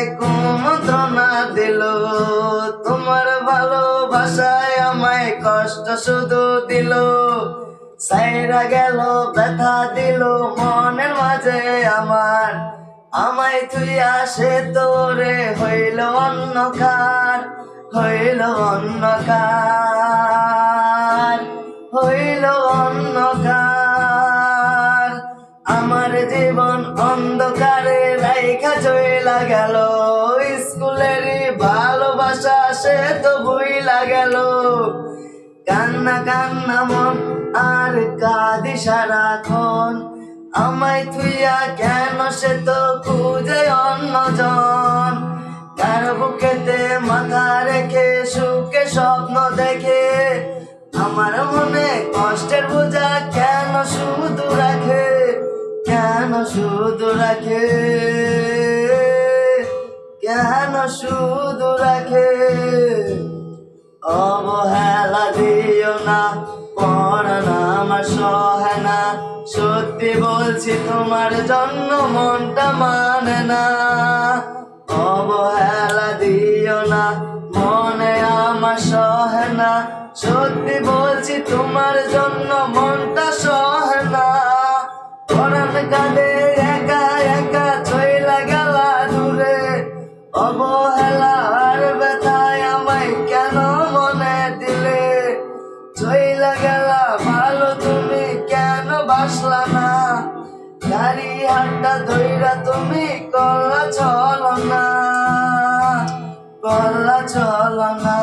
আমায় কুমন্ত্রণা দিল, তোমার ভালোবাসায় আমায় কষ্ট শুধু দিল। সাইরা গেল ব্যথা দিল মনের মাঝে আমার, আমায় তুই আসে তোরে হইল অন্যকার, হইল অন্যকার, হইল অন্যকার। আমার জীবন অন্ধকারে রাইখা চইলা গেল, স্কুলেরই ভালোবাসা সে তো ভুইলা গেল। কান্না কান্না মন আর কাঁদি সারাক্ষণ, আমায় থুইয়া কেন সে তো খুঁজে অন্যজন। তার বুকেতে মাথা রেখে সুখে স্বপ্ন দেখে, আমার মনে কষ্টের বোঝা কেন শুধু রাখে, কেন শুধু রাখে, কেন শুধু রাখে। অবহেলা দিও না, পরাণ আমার সহে না, সত্যি বলছি তোমার জন্য মনটা মানে না। অবহেলা দিও না, মনে আমার সহে না, সত্যি বলছি তোমার জন্য মনটা সহে না। পরাণ কাঁদে একা একা চইলা গেলা দূরে, অবহেলার ব্যথায় আমায় কেন মনে দিলে। চইলা গেলা ভালো তুমি কেন বাসলা না, গাড়ি হাতটা ধইরা তুমি করলা ছলনা, করলা ছলনা।